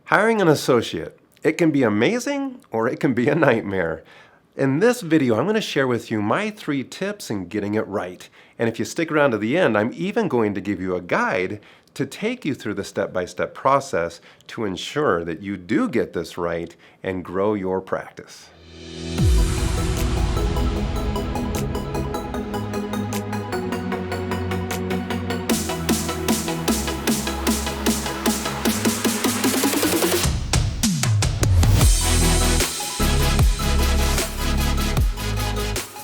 Hiring an associate. It can be amazing or it can be a nightmare. In this video, I'm going to share with you my 3 tips in getting it right. And if you stick around to the end, I'm even going to give you a guide to take you through the step-by-step process to ensure that you do get this right and grow your practice.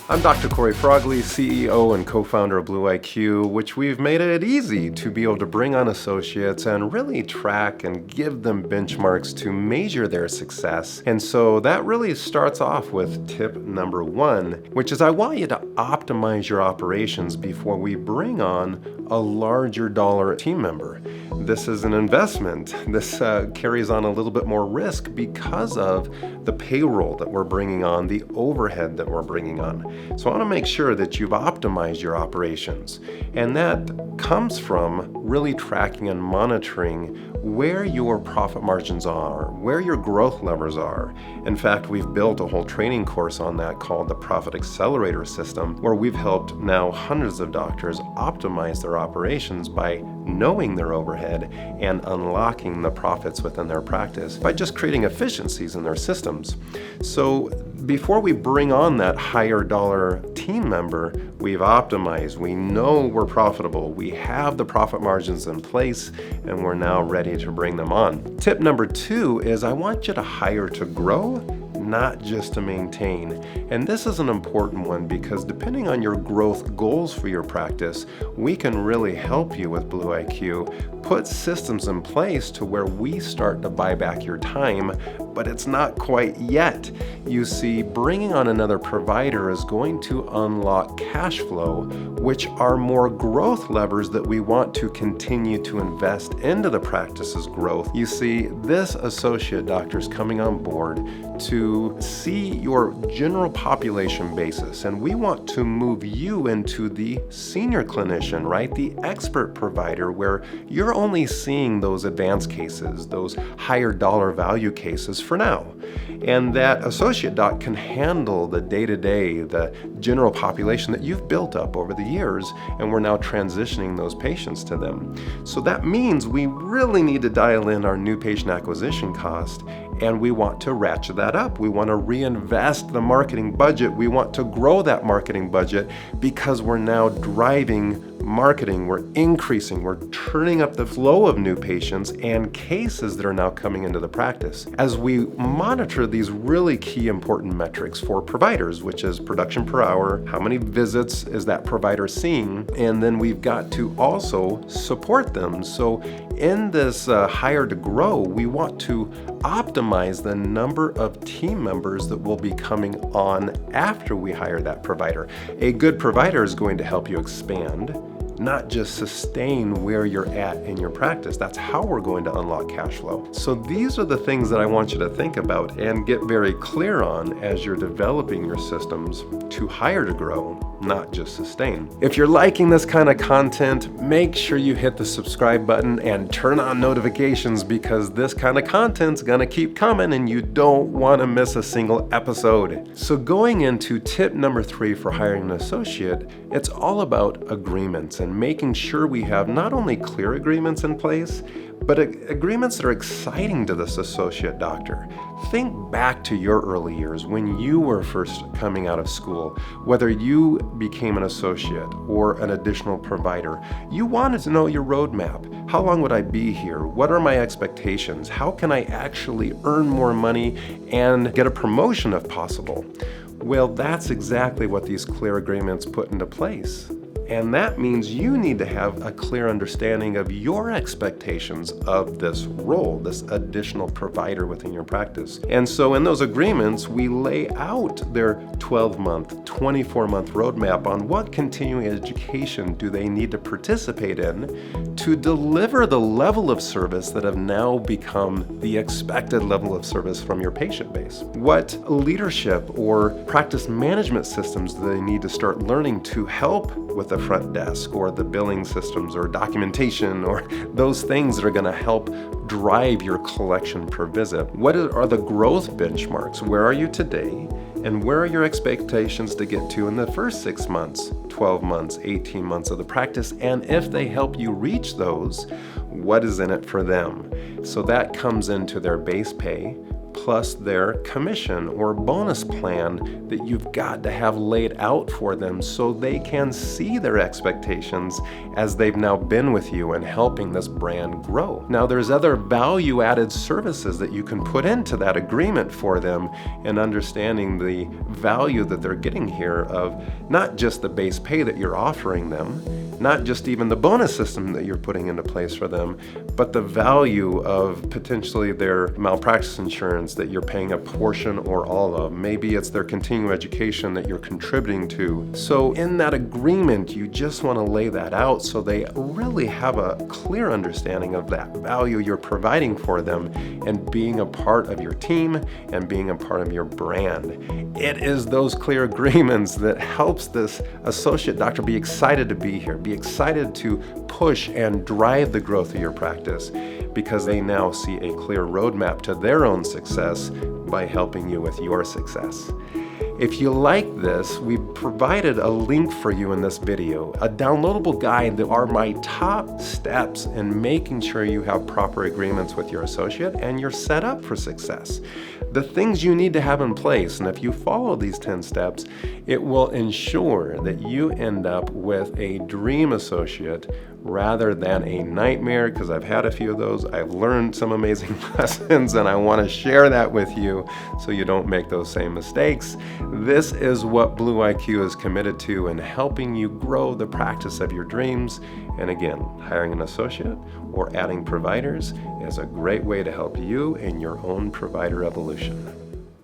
I'm Dr. Corey Frogley, CEO and co-founder of BlueIQ, which we've made it easy to be able to bring on associates and really track and give them benchmarks to measure their success. And so that really starts off with tip number 1, which is I want you to optimize your operations before we bring on a larger dollar team member. This is an investment. This carries on a little bit more risk because of the payroll that we're bringing on, the overhead that we're bringing on. So I want to make sure that you've optimized your operations. And that comes from really tracking and monitoring where your profit margins are, where your growth levers are. In fact, we've built a whole training course on that called the Profit Accelerator System, where we've helped now hundreds of doctors optimize their operations by knowing their overhead and unlocking the profits within their practice by just creating efficiencies in their systems. So before we bring on that higher dollar team member, we've optimized, we know we're profitable, we have the profit margins in place, and we're now ready to bring them on. Tip number 2 is I want you to hire to grow, not just to maintain. And this is an important one because depending on your growth goals for your practice, we can really help you with BlueIQ put systems in place to where we start to buy back your time, but it's not quite yet. You see, bringing on another provider is going to unlock cash flow, which are more growth levers that we want to continue to invest into the practice's growth. You see, this associate doctor is coming on board to see your general population basis, and we want to move you into the senior clinician, right? The expert provider where you're only seeing those advanced cases, those higher dollar value cases for now. And that associate doc can handle the day-to-day, the general population that you've built up over the years, and we're now transitioning those patients to them. So that means we really need to dial in our new patient acquisition cost, and we want to ratchet that up. We want to reinvest the marketing budget. We want to grow that marketing budget because we're now driving marketing, we're increasing, we're turning up the flow of new patients and cases that are now coming into the practice. As we monitor these really key important metrics for providers, which is production per hour, how many visits is that provider seeing, and then we've got to also support them. So in this hire to grow, we want to optimize the number of team members that will be coming on after we hire that provider. A good provider is going to help you expand, not just sustain where you're at in your practice. That's how we're going to unlock cash flow. So these are the things that I want you to think about and get very clear on as you're developing your systems to hire to grow, not just sustain. If you're liking this kind of content, make sure you hit the subscribe button and turn on notifications because this kind of content's gonna keep coming and you don't wanna miss a single episode. So going into tip number 3 for hiring an associate, it's all about agreements and making sure we have not only clear agreements in place, but agreements that are exciting to this associate doctor. Think back to your early years when you were first coming out of school, whether you became an associate or an additional provider. You wanted to know your roadmap. How long would I be here? What are my expectations? How can I actually earn more money and get a promotion if possible? Well, that's exactly what these clear agreements put into place. And that means you need to have a clear understanding of your expectations of this role, this additional provider within your practice. And so in those agreements, we lay out their 12-month, 24-month roadmap on what continuing education do they need to participate in to deliver the level of service that have now become the expected level of service from your patient base. What leadership or practice management systems do they need to start learning to help with the front desk or the billing systems or documentation or those things that are going to help drive your collection per visit? What are the growth benchmarks? Where are you today? And where are your expectations to get to in the first 6 months, 12 months, 18 months of the practice? And if they help you reach those, what is in it for them? So that comes into their base pay plus their commission or bonus plan that you've got to have laid out for them so they can see their expectations as they've now been with you and helping this brand grow. Now, there's other value-added services that you can put into that agreement for them and understanding the value that they're getting here of not just the base pay that you're offering them, not just even the bonus system that you're putting into place for them, but the value of potentially their malpractice insurance that you're paying a portion or all of. Maybe it's their continuing education that you're contributing to. So in that agreement, you just want to lay that out so they really have a clear understanding of that value you're providing for them and being a part of your team and being a part of your brand. It is those clear agreements that helps this associate doctor be excited to be here, be excited to push and drive the growth of your practice because they now see a clear roadmap to their own success by helping you with your success. If you like this, we've provided a link for you in this video, a downloadable guide that are my top steps in making sure you have proper agreements with your associate and you're set up for success. The things you need to have in place, and if you follow these 10 steps, it will ensure that you end up with a dream associate rather than a nightmare, because I've had a few of those. I've learned some amazing lessons and I want to share that with you so you don't make those same mistakes. This is what BlueIQ is committed to in helping you grow the practice of your dreams. And again, hiring an associate or adding providers is a great way to help you in your own provider evolution.